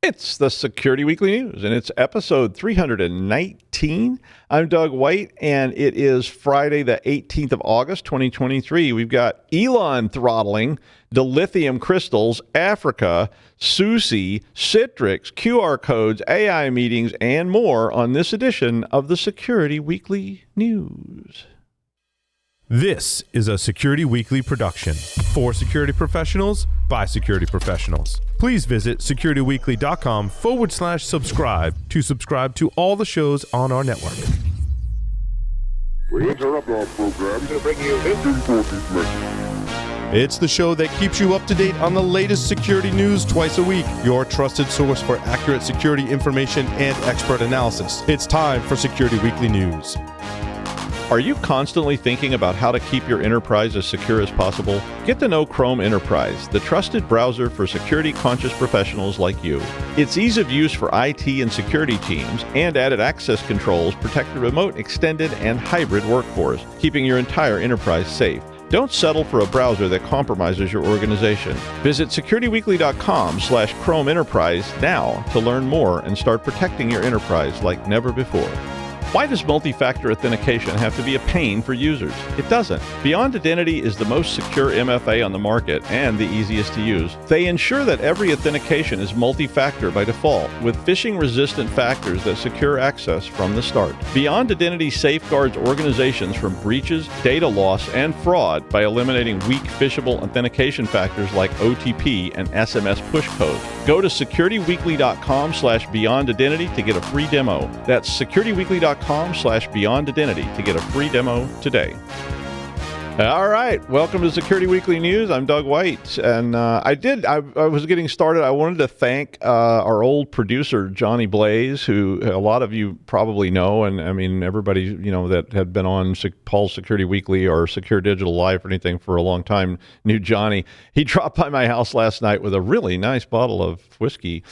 It's the Security Weekly News, and it's episode 319. I'm Doug White, and it is Friday, the 18th of August, 2023. We've got Elon throttling, Dilithium crystals, Africa, Suse, Citrix, QR codes, AI meetings, and more on this edition of the Security Weekly News. This is a Security Weekly production for security professionals by security professionals. Please visit securityweekly.com/subscribe to subscribe to all the shows on our network. We interrupt our program to bring you this important message. It's the show that keeps you up to date on the latest security news twice a week. Your trusted source for accurate security information and expert analysis. It's time for Security Weekly News. Are you constantly thinking about how to keep your enterprise as secure as possible? Get to know Chrome Enterprise, the trusted browser for security-conscious professionals like you. Its ease of use for IT and security teams and added access controls protect the remote, extended, and hybrid workforce, keeping your entire enterprise safe. Don't settle for a browser that compromises your organization. Visit securityweekly.com/Chrome Enterprise now to learn more and start protecting your enterprise like never before. Why does multi-factor authentication have to be a pain for users? It doesn't. Beyond Identity is the most secure MFA on the market and the easiest to use. They ensure that every authentication is multi-factor by default, with phishing-resistant factors that secure access from the start. Beyond Identity safeguards organizations from breaches, data loss, and fraud by eliminating weak phishable authentication factors like OTP and SMS push code. Go to securityweekly.com/Beyond Identity to get a free demo. That's securityweekly.com/Beyond Identity to get a free demo today. All right, welcome to Security Weekly News. I'm Doug White, and I was getting started. I wanted to thank our old producer, Johnny Blaze, who a lot of you probably know, and I mean, everybody, that had been on Paul's Security Weekly or Secure Digital Live or anything for a long time knew Johnny. He dropped by my house last night with a really nice bottle of whiskey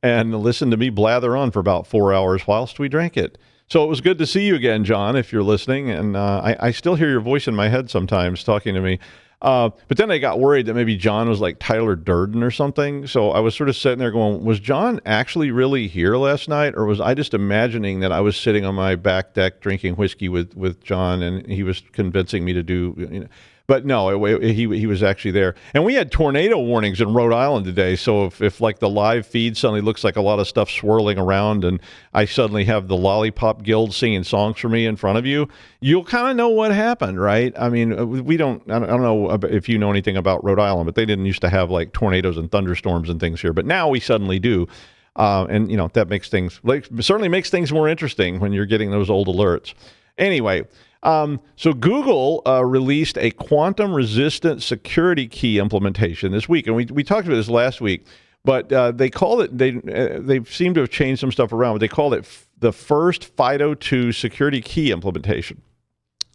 and listened to me blather on for about 4 hours whilst we drank it. So it was good to see you again, John, if you're listening. And I still hear your voice in my head sometimes talking to me. But then I got worried that maybe John was like Tyler Durden or something. So I was sort of sitting there going, was John actually really here last night? Or was I just imagining that I was sitting on my back deck drinking whiskey with John and he was convincing me to do... But no, he was actually there. And we had tornado warnings in Rhode Island today. So if like the live feed suddenly looks like a lot of stuff swirling around and I suddenly have the Lollipop Guild singing songs for me in front of you, you'll kind of know what happened, right? I mean, I don't know if you know anything about Rhode Island, but they didn't used to have like tornadoes and thunderstorms and things here. But now we suddenly do. And that makes things, certainly makes things more interesting when you're getting those old alerts. Anyway, so Google released a quantum-resistant security key implementation this week, and we talked about this last week. But they call it they seem to have changed some stuff around. But they called it the first FIDO2 security key implementation.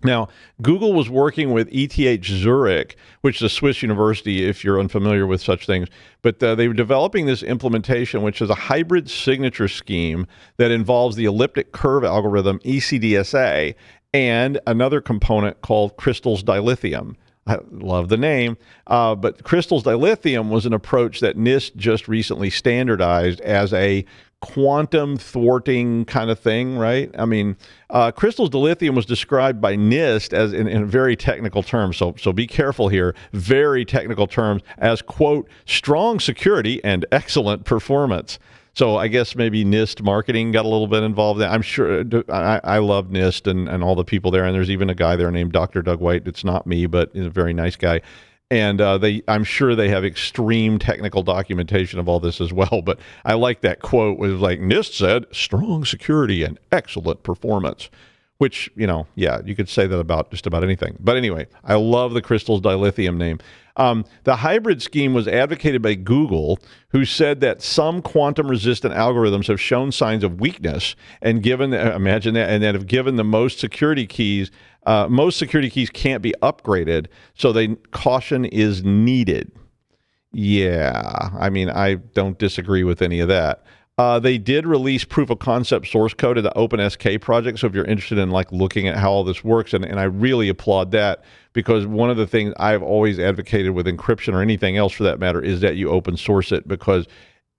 Now, Google was working with ETH Zurich, which is a Swiss university, if you're unfamiliar with such things. But they were developing this implementation, which is a hybrid signature scheme that involves the elliptic curve algorithm, ECDSA, and another component called Crystals Dilithium. I love the name, but Crystals Dilithium was an approach that NIST just recently standardized as a quantum thwarting kind of thing, right? I mean, Crystals Dilithium was described by NIST as in very technical terms, so be careful here, very technical terms, as, quote, strong security and excellent performance. So I guess maybe NIST marketing got a little bit involved. I'm sure I love NIST and all the people there. And there's even a guy there named Dr. Doug White. It's not me, but he's a very nice guy. And I'm sure they have extreme technical documentation of all this as well. But I like that quote. It was like, NIST said, strong security and excellent performance. Which, you could say that about just about anything. But anyway, I love the Crystals Dilithium name. The hybrid scheme was advocated by Google, who said that some quantum-resistant algorithms have shown signs of weakness and imagine that, and that have given the most security keys can't be upgraded, so caution is needed. Yeah, I mean, I don't disagree with any of that. They did release proof of concept source code of the OpenSK project. So if you're interested in looking at how all this works, and I really applaud that, because one of the things I've always advocated with encryption or anything else for that matter is that you open source it, because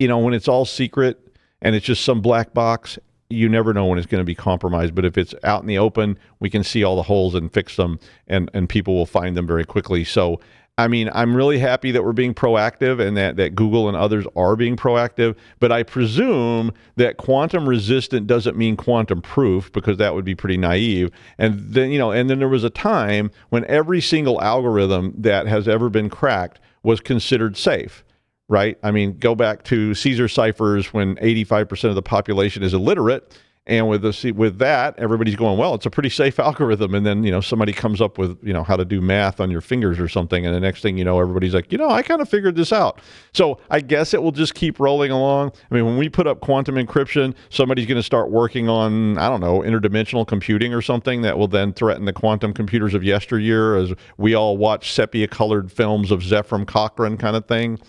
when it's all secret and it's just some black box, you never know when it's going to be compromised. But if it's out in the open, we can see all the holes and fix them, and people will find them very quickly. So, I mean, I'm really happy that we're being proactive and that Google and others are being proactive. But I presume that quantum resistant doesn't mean quantum proof, because that would be pretty naive. And then, and then there was a time when every single algorithm that has ever been cracked was considered safe. Right? I mean, go back to Caesar ciphers when 85% of the population is illiterate. And with that, everybody's going, well, it's a pretty safe algorithm. And then, somebody comes up with, how to do math on your fingers or something. And the next thing you know, everybody's like, I kind of figured this out. So I guess it will just keep rolling along. I mean, when we put up quantum encryption, somebody's going to start working on, I don't know, interdimensional computing or something that will then threaten the quantum computers of yesteryear, as we all watch sepia-colored films of Zephram Cochrane kind of thing.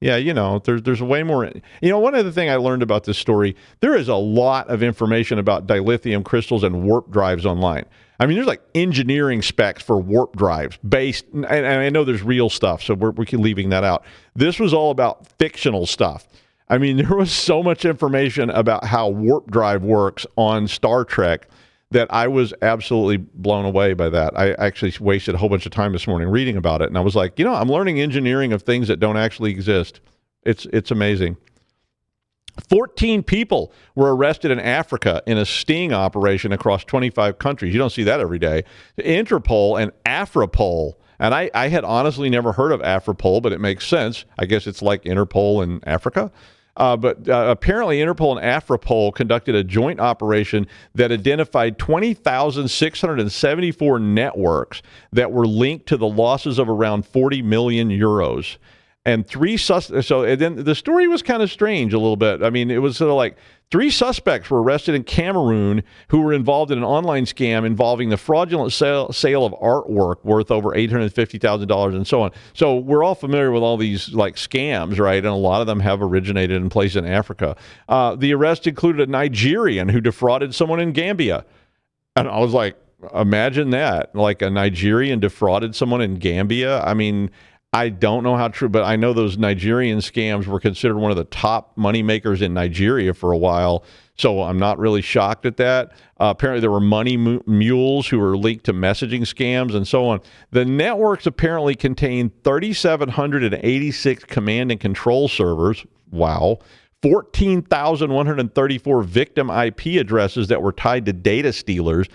Yeah, there's way more. One other thing I learned about this story, there is a lot of information about dilithium crystals and warp drives online. I mean, there's like engineering specs for warp drives based, and I know there's real stuff, so we're leaving that out. This was all about fictional stuff. I mean, there was so much information about how warp drive works on Star Trek that I was absolutely blown away by that. I actually wasted a whole bunch of time this morning reading about it, and I was like, I'm learning engineering of things that don't actually exist. It's amazing. 14 people were arrested in Africa in a sting operation across 25 countries. You don't see that every day. Interpol and Afropol. And I had honestly never heard of Afropol, but it makes sense. I guess it's like Interpol in Africa. But apparently Interpol and Afropol conducted a joint operation that identified 20,674 networks that were linked to the losses of around 40 million euros. And then the story was kind of strange a little bit. I mean, it was sort of like 3 suspects were arrested in Cameroon who were involved in an online scam involving the fraudulent sale of artwork worth over $850,000 and so on. So we're all familiar with all these like scams, right? And a lot of them have originated in places in Africa. The arrest included a Nigerian who defrauded someone in Gambia. And I was like, imagine that, like a Nigerian defrauded someone in Gambia. I mean, I don't know how true, but I know those Nigerian scams were considered one of the top money makers in Nigeria for a while. So I'm not really shocked at that. Apparently there were money mules who were linked to messaging scams and so on. The networks apparently contained 3,786 command and control servers. Wow. 14,134 victim IP addresses that were tied to data stealers,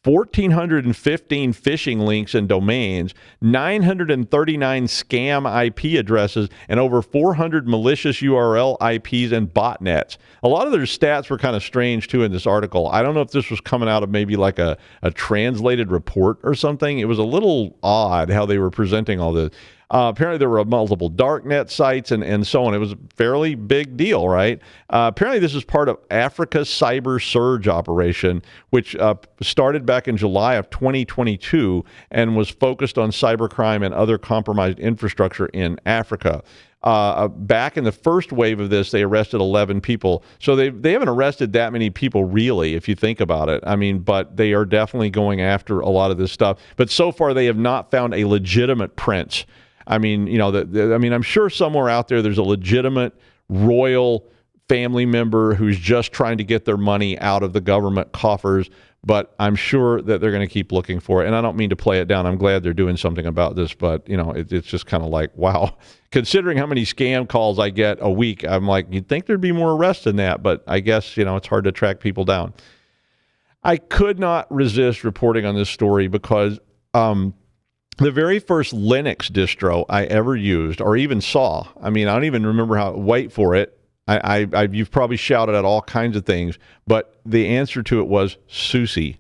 1,415 phishing links and domains, 939 scam IP addresses, and over 400 malicious URL IPs and botnets. A lot of their stats were kind of strange, too, in this article. I don't know if this was coming out of maybe like a translated report or something. It was a little odd how they were presenting all this. Apparently there were multiple darknet sites and so on. It was a fairly big deal, right? Apparently this is part of Africa's Cyber Surge operation, which started back in July of 2022 and was focused on cybercrime and other compromised infrastructure in Africa. Back in the first wave of this, they arrested 11 people. So they haven't arrested that many people, really, if you think about it. I mean, but they are definitely going after a lot of this stuff. But so far, they have not found a legitimate prince. I mean, I'm sure somewhere out there there's a legitimate royal family member who's just trying to get their money out of the government coffers, but I'm sure that they're going to keep looking for it. And I don't mean to play it down. I'm glad they're doing something about this, but, it's just kind of like, wow. Considering how many scam calls I get a week, I'm like, you'd think there'd be more arrests than that, but I guess, it's hard to track people down. I could not resist reporting on this story because the very first Linux distro I ever used or even saw, I mean, I don't even remember wait for it. You've probably shouted at all kinds of things, but the answer to it was Suse.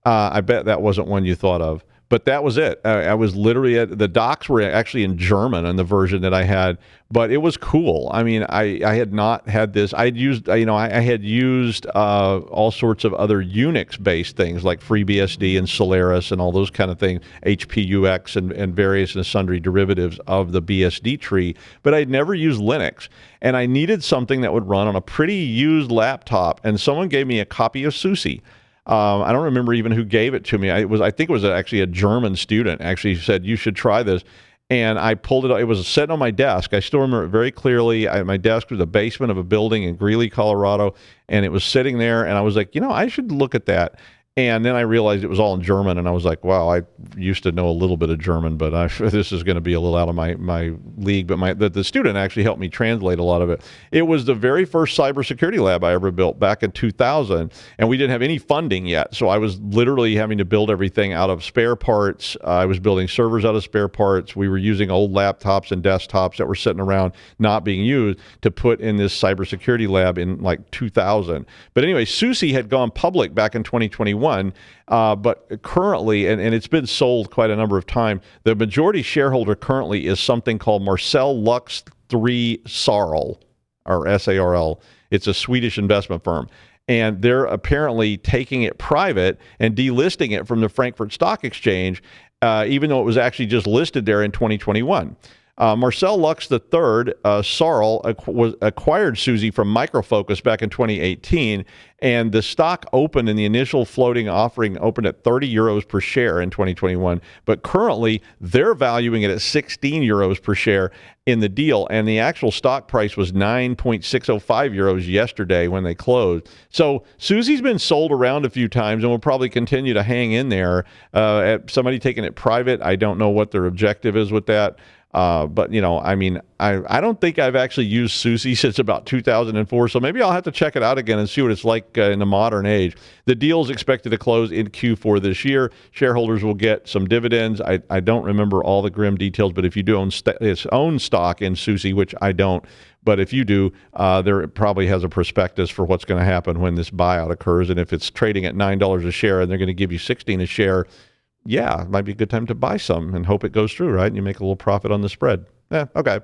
I bet that wasn't one you thought of, but that was it. I was literally the docs were actually in German on the version that I had, but it was cool. I mean, I had not had this. I had used all sorts of other Unix-based things like FreeBSD and Solaris and all those kind of things, HPUX and various and sundry derivatives of the BSD tree, but I'd never used Linux. And I needed something that would run on a pretty used laptop, and someone gave me a copy of Suse. I don't remember even who gave it to me. I think it was actually a German student actually said, you should try this. and I pulled it up. It was sitting on my desk. I still remember it very clearly. My desk was the basement of a building in Greeley, Colorado, and it was sitting there, and I was like, I should look at that. And then I realized it was all in German, and I was like, wow, I used to know a little bit of German, but this is going to be a little out of my league. But the student actually helped me translate a lot of it. It was the very first cybersecurity lab I ever built back in 2000, and we didn't have any funding yet. So I was literally having to build everything out of spare parts. I was building servers out of spare parts. We were using old laptops and desktops that were sitting around not being used to put in this cybersecurity lab in like 2000. But anyway, Suse had gone public back in 2021. But currently, and it's been sold quite a number of times, the majority shareholder currently is something called Marcel Lux 3 Sarl, or SARL. It's a Swedish investment firm. And they're apparently taking it private and delisting it from the Frankfurt Stock Exchange, even though it was actually just listed there in 2021. Marcel Lux III, Sarl, acquired Suse from Micro Focus back in 2018, and the stock opened in the initial floating offering opened at 30 euros per share in 2021. But currently, they're valuing it at 16 euros per share in the deal, and the actual stock price was 9.605 euros yesterday when they closed. So Suse's been sold around a few times and will probably continue to hang in there. At somebody taking it private, I don't know what their objective is with that. But, I don't think I've actually used Suse since about 2004, so maybe I'll have to check it out again and see what it's like in the modern age. The deal is expected to close in Q4 this year. Shareholders will get some dividends. I don't remember all the grim details, but if you do own its own stock in Suse, which I don't, but if you do, there probably has a prospectus for what's going to happen when this buyout occurs, and if it's trading at $9 a share and they're going to give you $16 a share, yeah, it might be a good time to buy some and hope it goes through, right? And you make a little profit on the spread. Yeah, okay.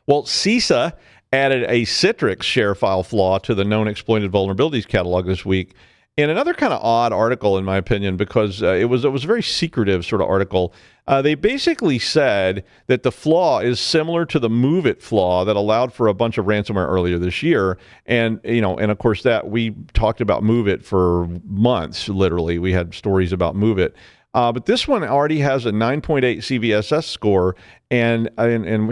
Well, Suse added a Citrix ShareFile flaw to the known exploited vulnerabilities catalog this week. In another kind of odd article, in my opinion, because it was a very secretive sort of article. They basically said that the flaw is similar to the MoveIt flaw that allowed for a bunch of ransomware earlier this year. And, and of course that we talked about MoveIt for months, literally. We had stories about MoveIt. But this one already has a 9.8 CVSS score, and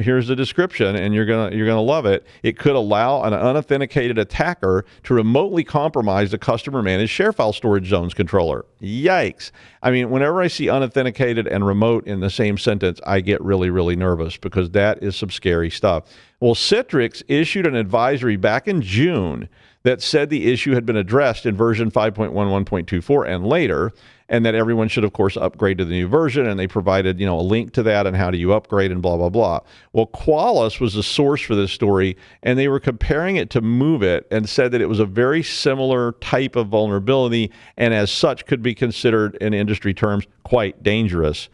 here's the description, and you're gonna love it. It could allow an unauthenticated attacker to remotely compromise the customer managed ShareFile storage zones controller. Yikes! I mean, whenever I see unauthenticated and remote in the same sentence, I get really, really nervous because that is some scary stuff. Well, Citrix issued an advisory back in June that said the issue had been addressed in version 5.11.24 and later, and that everyone should, of course, upgrade to the new version, and they provided, a link to that and how do you upgrade and blah, blah, blah. Well, Qualys was the source for this story, and they were comparing it to MoveIt and said that it was a very similar type of vulnerability, and as such could be considered, in industry terms, quite dangerous.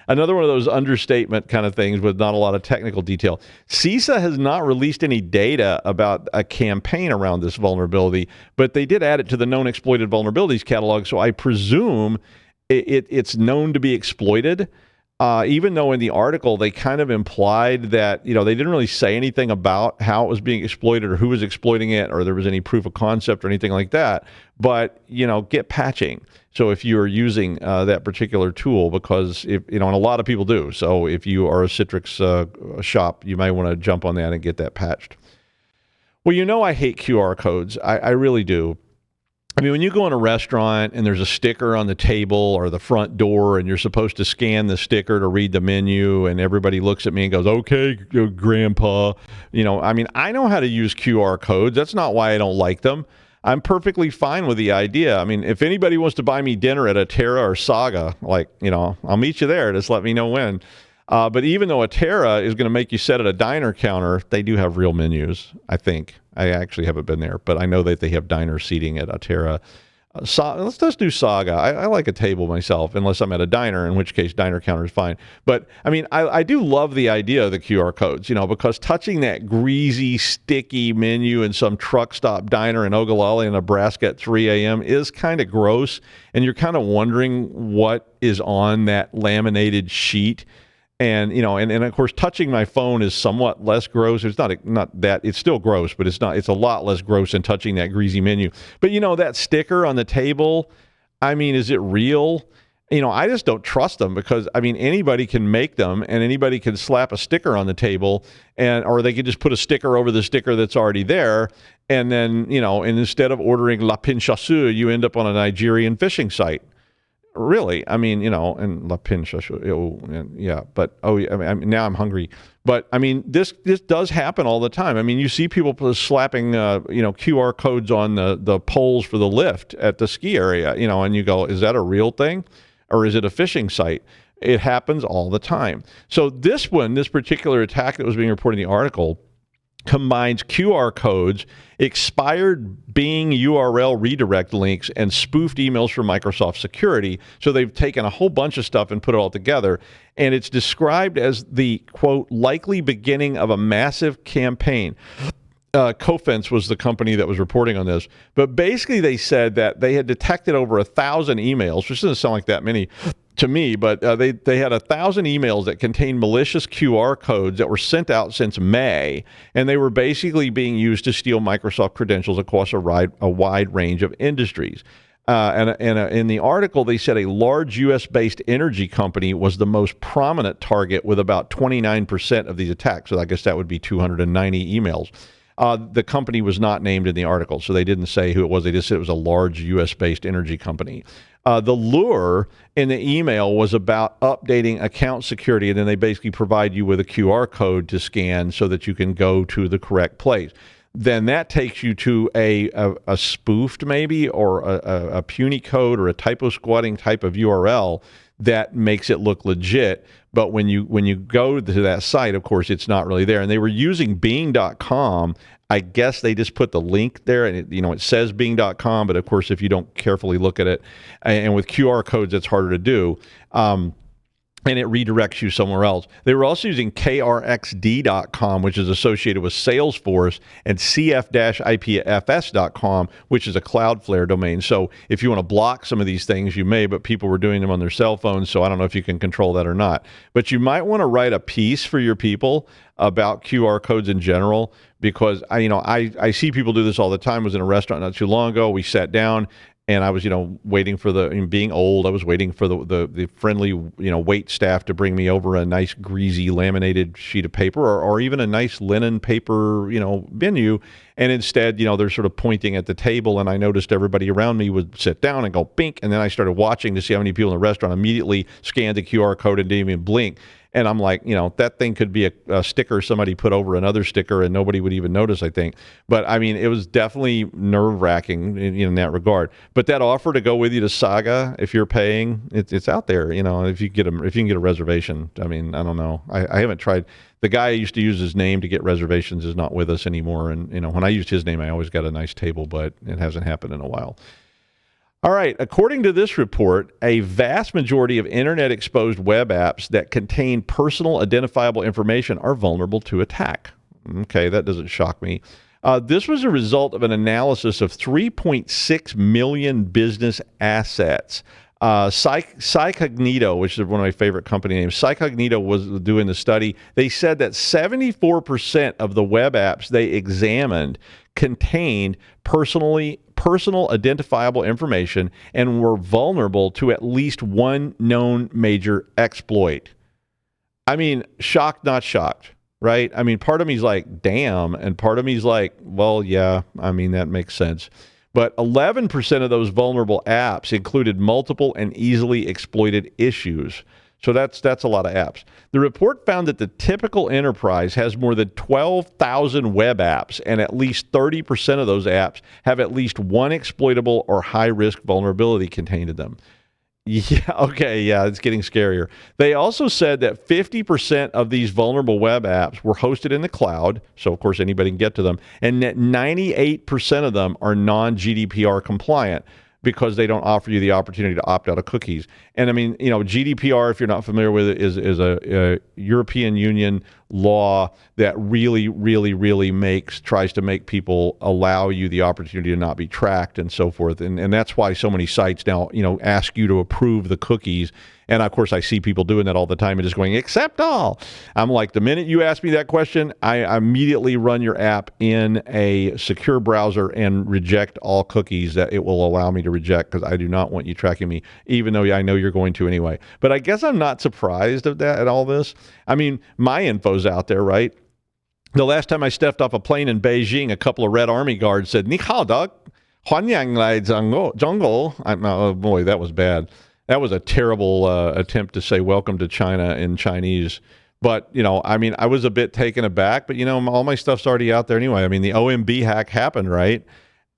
Another one of those understatement kind of things with not a lot of technical detail. CISA has not released any data about a campaign around this vulnerability, but they did add it to the known exploited vulnerabilities catalog, so I presume it's known to be exploited, even though in the article they kind of implied that, they didn't really say anything about how it was being exploited or who was exploiting it or there was any proof of concept or anything like that. But, get patching. So if you are using that particular tool, because and a lot of people do. So if you are a Citrix shop, you might want to jump on that and get that patched. Well, I hate QR codes. I really do. I mean, when you go in a restaurant and there's a sticker on the table or the front door and you're supposed to scan the sticker to read the menu and everybody looks at me and goes, okay, grandpa, I know how to use QR codes. That's not why I don't like them. I'm perfectly fine with the idea. I mean, if anybody wants to buy me dinner at Atera or Saga, I'll meet you there. Just let me know when. But even though Atera is going to make you sit at a diner counter, they do have real menus, I think. I actually haven't been there, but I know that they have diner seating at Atera. Let's just do Saga. I like a table myself, unless I'm at a diner, in which case diner counter is fine. But, I do love the idea of the QR codes, because touching that greasy, sticky menu in some truck stop diner in Ogallala, Nebraska at 3 a.m. is kind of gross, and you're kind of wondering what is on that laminated sheet. And, and of course, touching my phone is somewhat less gross. It's not that, it's still gross, but it's a lot less gross than touching that greasy menu. But, that sticker on the table, is it real? I just don't trust them because, I mean, anybody can make them and anybody can slap a sticker on the table or they could just put a sticker over the sticker that's already there. And then, and instead of ordering La Pinchassou, you end up on a Nigerian phishing site. Really? I mean, and La Pinchassou, yeah, but, I mean, now I'm hungry. But, I mean, this does happen all the time. I mean, you see people slapping, QR codes on the poles for the lift at the ski area, and you go, is that a real thing? Or is it a phishing site? It happens all the time. So this particular attack that was being reported in the article combines QR codes, expired Bing URL redirect links, and spoofed emails from Microsoft Security. So they've taken a whole bunch of stuff and put it all together. And it's described as the, quote, likely beginning of a massive campaign. Cofense was the company that was reporting on this. But basically they said that they had detected over 1,000 emails, which doesn't sound like that many to me, but they had 1,000 emails that contained malicious QR codes that were sent out since May, and they were basically being used to steal Microsoft credentials across a wide range of industries. And in the article, they said a large U.S.-based energy company was the most prominent target with about 29% of these attacks. So I guess that would be 290 emails. The company was not named in the article, so they didn't say who it was. They just said it was a large U.S.-based energy company. The lure in the email was about updating account security, and then they basically provide you with a QR code to scan so that you can go to the correct place. Then that takes you to a spoofed maybe or a puny code or a typo squatting type of URL that makes it look legit. But when you go to that site, of course, it's not really there. And they were using Bing.com. I guess they just put the link there, and it says Bing.com. But of course, if you don't carefully look at it, and with QR codes, it's harder to do. And it redirects you somewhere else. They were also using krxd.com, which is associated with Salesforce, and cf-ipfs.com, which is a Cloudflare domain. So if you want to block some of these things, you may, but people were doing them on their cell phones, so I don't know if you can control that or not. But you might want to write a piece for your people about QR codes in general, because I see people do this all the time. I was in a restaurant not too long ago. We sat down, and I was, waiting for being old, I was waiting for the friendly, wait staff to bring me over a nice greasy laminated sheet of paper or even a nice linen paper, menu. And instead, they're sort of pointing at the table, and I noticed everybody around me would sit down and go bink. And then I started watching to see how many people in the restaurant immediately scanned the QR code and didn't even blink. And I'm like, that thing could be a sticker somebody put over another sticker and nobody would even notice, I think. But I mean, it was definitely nerve-wracking in that regard. But that offer to go with you to Saga, if you're paying, it's out there. If you can get a reservation. I mean, I don't know. I haven't tried. The guy I used to use his name to get reservations is not with us anymore. And when I used his name, I always got a nice table, but it hasn't happened in a while. All right, according to this report, a vast majority of internet-exposed web apps that contain personal identifiable information are vulnerable to attack. Okay, that doesn't shock me. This was a result of an analysis of 3.6 million business assets. Psycognito, which is one of my favorite company names, Psycognito was doing the study. They said that 74% of the web apps they examined contained personal identifiable information and were vulnerable to at least one known major exploit. I mean, shocked, not shocked, right? I mean, part of me's like, damn, and part of me's like, well, yeah, I mean, that makes sense. But 11% of those vulnerable apps included multiple and easily exploited issues. So that's a lot of apps. The report found that the typical enterprise has more than 12,000 web apps, and at least 30% of those apps have at least one exploitable or high-risk vulnerability contained in them. Yeah, okay, yeah, it's getting scarier. They also said that 50% of these vulnerable web apps were hosted in the cloud, so of course anybody can get to them, and that 98% of them are non-GDPR compliant, because they don't offer you the opportunity to opt out of cookies. And I mean, GDPR, if you're not familiar with it, is a European Union law that really, really, really tries to make people allow you the opportunity to not be tracked and so forth. And that's why so many sites now, ask you to approve the cookies. And of course, I see people doing that all the time and just going, accept all. I'm like, the minute you ask me that question, I immediately run your app in a secure browser and reject all cookies that it will allow me to reject, because I do not want you tracking me, even though I know you're going to anyway. But I guess I'm not surprised at all this. I mean, my info's out there, right? The last time I stepped off a plane in Beijing, a couple of Red Army guards said, "Ni hao, dog. Huanyang lai jungle." Oh boy, that was bad. That was a terrible attempt to say welcome to China in Chinese. But, I was a bit taken aback, but, all my stuff's already out there anyway. I mean, the OMB hack happened, right?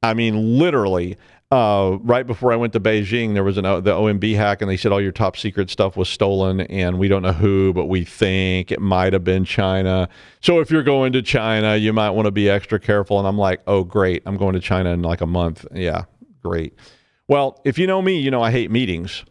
I mean, literally, right before I went to Beijing, there was the OMB hack, and they said all your top secret stuff was stolen, and we don't know who, but we think it might have been China. So if you're going to China, you might want to be extra careful. And I'm like, oh, great. I'm going to China in like a month. Yeah, great. Well, if you know me, I hate meetings.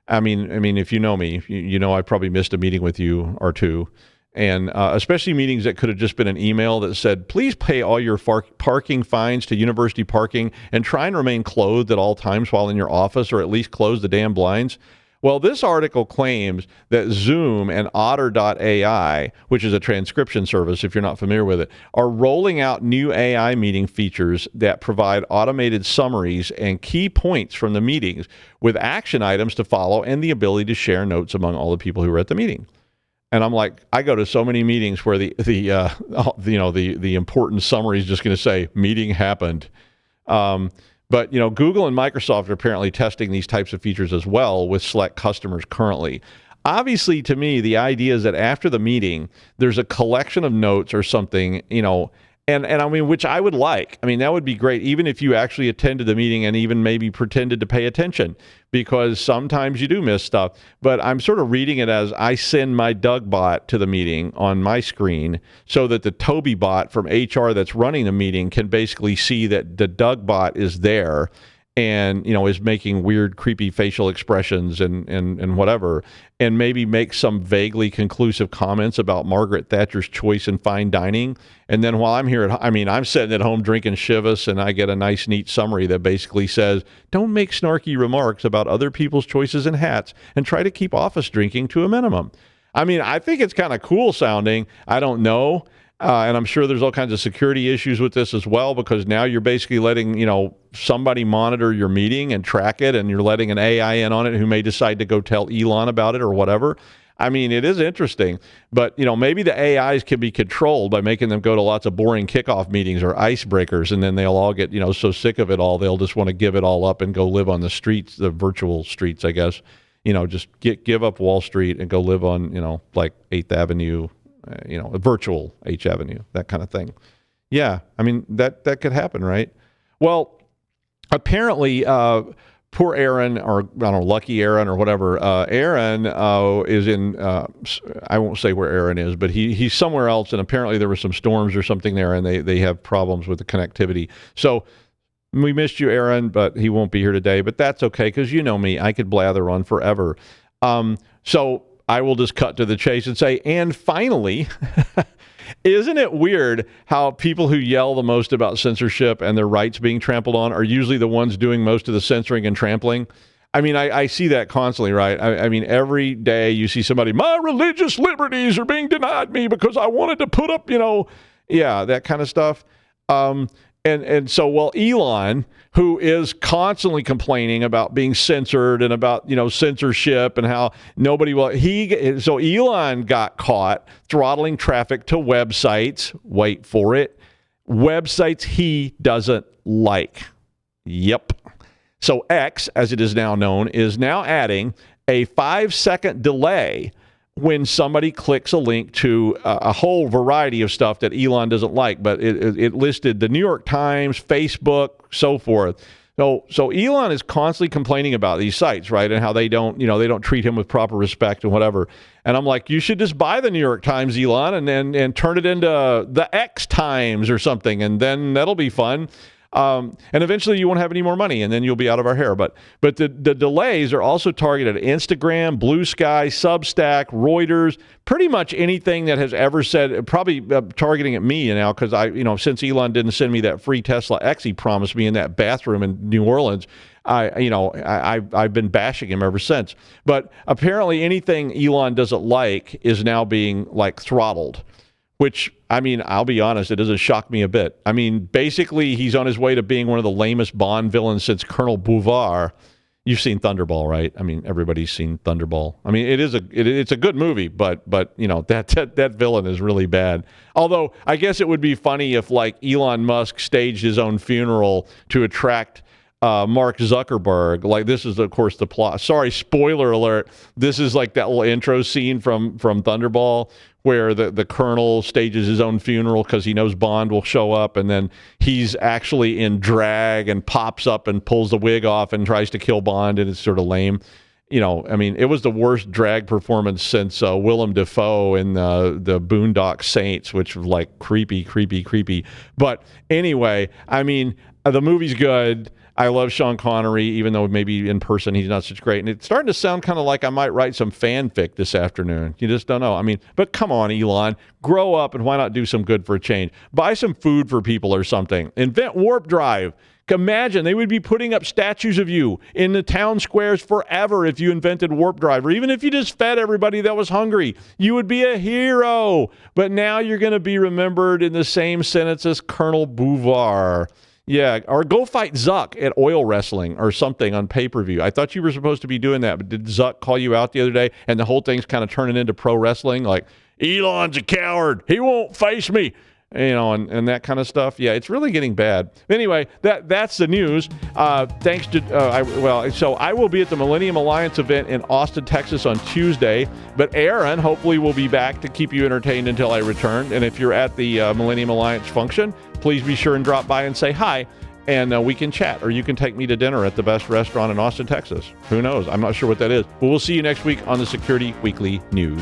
I mean, if you know me, I probably missed a meeting with you or two, and especially meetings that could have just been an email that said, please pay all your parking fines to University Parking and try and remain clothed at all times while in your office, or at least close the damn blinds. Well, this article claims that Zoom and Otter.ai, which is a transcription service, if you're not familiar with it, are rolling out new AI meeting features that provide automated summaries and key points from the meetings with action items to follow and the ability to share notes among all the people who were at the meeting. And I'm like, I go to so many meetings where the important summary is just going to say meeting happened. But, Google and Microsoft are apparently testing these types of features as well with select customers currently. Obviously, to me, the idea is that after the meeting, there's a collection of notes or something, and I mean, which I would like. I mean, that would be great, even if you actually attended the meeting and even maybe pretended to pay attention, because sometimes you do miss stuff. But I'm sort of reading it as I send my Doug bot to the meeting on my screen so that the Toby bot from HR that's running the meeting can basically see that the Doug bot is there and, is making weird, creepy facial expressions and whatever, and maybe make some vaguely conclusive comments about Margaret Thatcher's choice in fine dining. And then while I'm here I'm sitting at home drinking Chivas, and I get a nice, neat summary that basically says, don't make snarky remarks about other people's choices in hats and try to keep office drinking to a minimum. I mean, I think it's kind of cool sounding. I don't know. And I'm sure there's all kinds of security issues with this as well, because now you're basically letting, somebody monitor your meeting and track it, and you're letting an AI in on it who may decide to go tell Elon about it or whatever. I mean, it is interesting, but, maybe the AIs can be controlled by making them go to lots of boring kickoff meetings or icebreakers, and then they'll all get, so sick of it all, they'll just want to give it all up and go live on the streets, the virtual streets, I guess. Just give up Wall Street and go live on, like 8th Avenue, a virtual H Avenue, that kind of thing. Yeah, I mean, that could happen, right? Well, apparently, poor Aaron, or I don't know, Lucky Aaron or whatever, Aaron is in, I won't say where Aaron is, but he's somewhere else, and apparently there were some storms or something there, and they have problems with the connectivity. So we missed you, Aaron, but he won't be here today, but that's okay, because you know me, I could blather on forever. So I will just cut to the chase and say, and finally, isn't it weird how people who yell the most about censorship and their rights being trampled on are usually the ones doing most of the censoring and trampling? I mean, I see that constantly, right? I mean, every day you see somebody, my religious liberties are being denied me because I wanted to put up, that kind of stuff. And so, well, Elon, who is constantly complaining about being censored and about, censorship and how nobody will, so Elon got caught throttling traffic to websites, wait for it, websites he doesn't like. Yep. So X, as it is now known, is now adding a 5-second delay when somebody clicks a link to a whole variety of stuff that Elon doesn't like, but it listed the New York Times, Facebook, so forth. So Elon is constantly complaining about these sites, right, and how they don't treat him with proper respect and whatever. And I'm like, you should just buy the New York Times, Elon, and turn it into the X Times or something, and then that'll be fun. And eventually you won't have any more money, and then you'll be out of our hair. But the delays are also targeted at Instagram, Blue Sky, Substack, Reuters, pretty much anything that has ever said, probably targeting at me now, because since Elon didn't send me that free Tesla X he promised me in that bathroom in New Orleans, I've been bashing him ever since. But apparently anything Elon doesn't like is now being throttled, which, I'll be honest, it doesn't shock me a bit. Basically he's on his way to being one of the lamest Bond villains since Colonel Bouvard. You've seen Thunderball, right? Everybody's seen Thunderball. It's a good movie, but that villain is really bad. Although I guess it would be funny if Elon Musk staged his own funeral to attract Mark Zuckerberg. This is, of course, the plot. Sorry, spoiler alert. This is that little intro scene from Thunderball where the colonel stages his own funeral because he knows Bond will show up, and then he's actually in drag and pops up and pulls the wig off and tries to kill Bond, and it's sort of lame. It was the worst drag performance since Willem Dafoe in the Boondock Saints, which was creepy. But anyway, the movie's good. I love Sean Connery, even though maybe in person he's not such great. And it's starting to sound kind of like I might write some fanfic this afternoon. You just don't know. But come on, Elon, grow up, and why not do some good for a change? Buy some food for people or something. Invent warp drive. Imagine they would be putting up statues of you in the town squares forever if you invented warp drive, or even if you just fed everybody that was hungry. You would be a hero. But now you're going to be remembered in the same sentence as Colonel Bouvard. Yeah, or go fight Zuck at oil wrestling or something on pay-per-view. I thought you were supposed to be doing that, but did Zuck call you out the other day and the whole thing's kind of turning into pro wrestling? Elon's a coward. He won't face me. And that kind of stuff. Yeah, it's really getting bad. Anyway, that's the news. Thanks to, I will be at the Millennium Alliance event in Austin, Texas on Tuesday, but Aaron hopefully will be back to keep you entertained until I return. And if you're at the Millennium Alliance function, please be sure and drop by and say hi, and we can chat, or you can take me to dinner at the best restaurant in Austin, Texas. Who knows? I'm not sure what that is. But we'll see you next week on the Security Weekly News.